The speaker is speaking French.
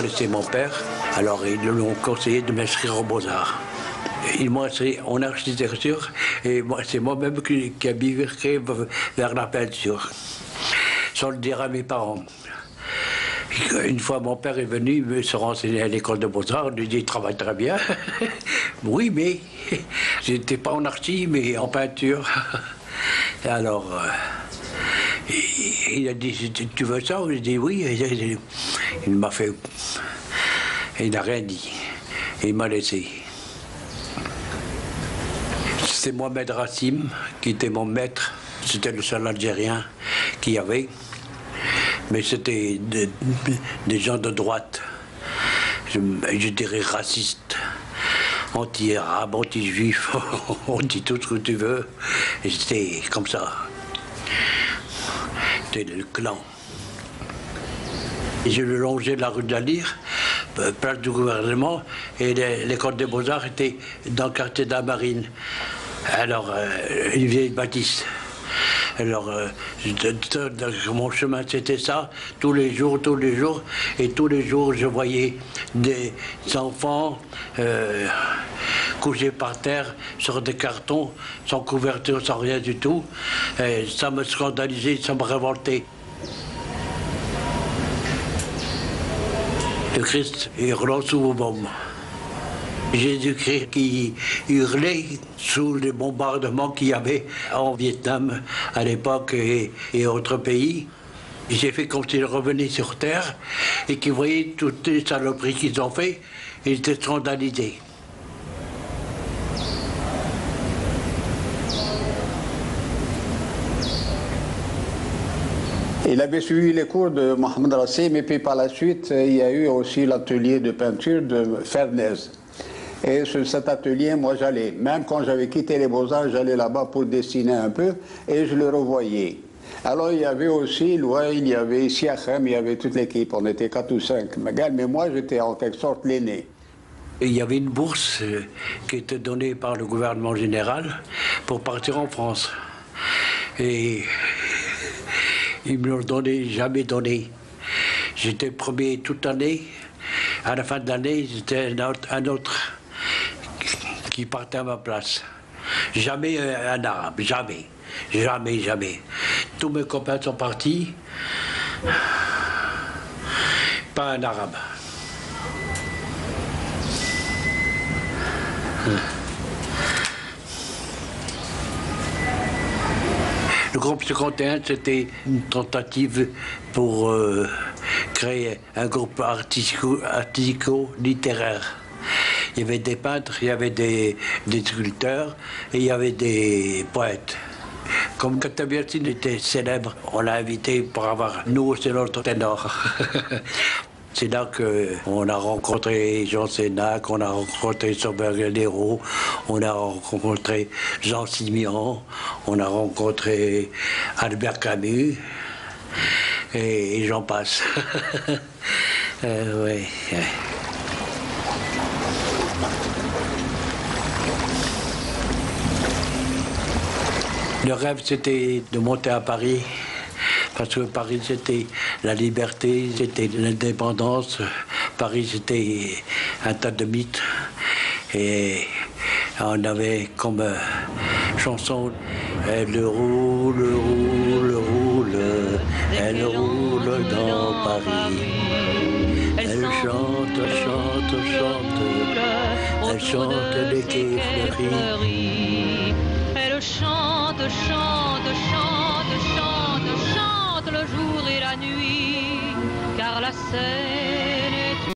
connaissait mon père, alors ils lui ont conseillé de m'inscrire aux Beaux-Arts. Ils m'ont inscrit en architecture et c'est moi-même qui a bifurqué vers la peinture, sans le dire à mes parents. Une fois, mon père est venu se renseigner à l'école de Beaux-Arts, il lui dit « travaille très bien ». Oui, mais j'étais pas en archi, mais en peinture. Et alors, il a dit « tu veux ça ?» J'ai dit « oui ». Il m'a fait... Il n'a rien dit. Il m'a laissé. C'est Mohamed Rassim qui était mon maître. C'était le seul Algérien qu'il y avait. Mais c'était des gens de droite. Je dirais racistes, anti-arabes, anti-juifs, on dit tout ce que tu veux. Et c'était comme ça. C'était le clan. Et je le longeais de la rue de la Lyre, place du gouvernement, et l'école des Beaux-Arts était dans le quartier de la Marine. Alors, une vieille bâtisse. Alors, mon chemin, c'était ça, tous les jours, et tous les jours, je voyais des enfants couchés par terre sur des cartons, sans couverture, sans rien du tout. Et ça me scandalisait, ça me révoltait. Le Christ hurlant sous vos bombes. Jésus-Christ qui hurlait sous les bombardements qu'il y avait en Vietnam à l'époque et autres pays. J'ai fait comme s'il revenait sur terre et qu'il voyait toutes les saloperies qu'ils ont fait. Il était scandalisé. Il avait suivi les cours de Mohamed Rassim et puis par la suite, il y a eu aussi l'atelier de peinture de Fernéz. Et sur cet atelier, moi j'allais, même quand j'avais quitté les Beaux-Arts, j'allais là-bas pour dessiner un peu et je le revoyais. Alors il y avait aussi, il y avait Siachem, il y avait toute l'équipe, on était 4 ou 5. Mais moi j'étais en quelque sorte l'aîné. Il y avait une bourse qui était donnée par le gouvernement général pour partir en France. Et ils me l'ont jamais donné. J'étais premier toute l'année. À la fin de l'année, c'était un autre qui partait à ma place. Jamais un arabe, jamais. Jamais, jamais. Tous mes copains sont partis. Pas un arabe. Le groupe 51, c'était une tentative pour créer un groupe artistico-littéraire. Il y avait des peintres, il y avait des sculpteurs et il y avait des poètes. Comme Katabiassine était célèbre, on l'a invité pour avoir nous, c'est notre ténor. C'est là qu'on a rencontré Jean Sénac, on a rencontré Sauveur-Guerrero, on a rencontré Jean Simian, on a rencontré Albert Camus, et j'en passe. Ouais. Le rêve, c'était de monter à Paris. Parce que Paris, c'était la liberté, c'était l'indépendance. Paris, c'était un tas de mythes. Et on avait comme chanson « Elle roule, roule, roule, elle roule dans Paris. Elle chante, chante, chante, elle chante les quais fleuris. Elle chante, chante, chante, chante, chante le jour et la nuit, car la Seine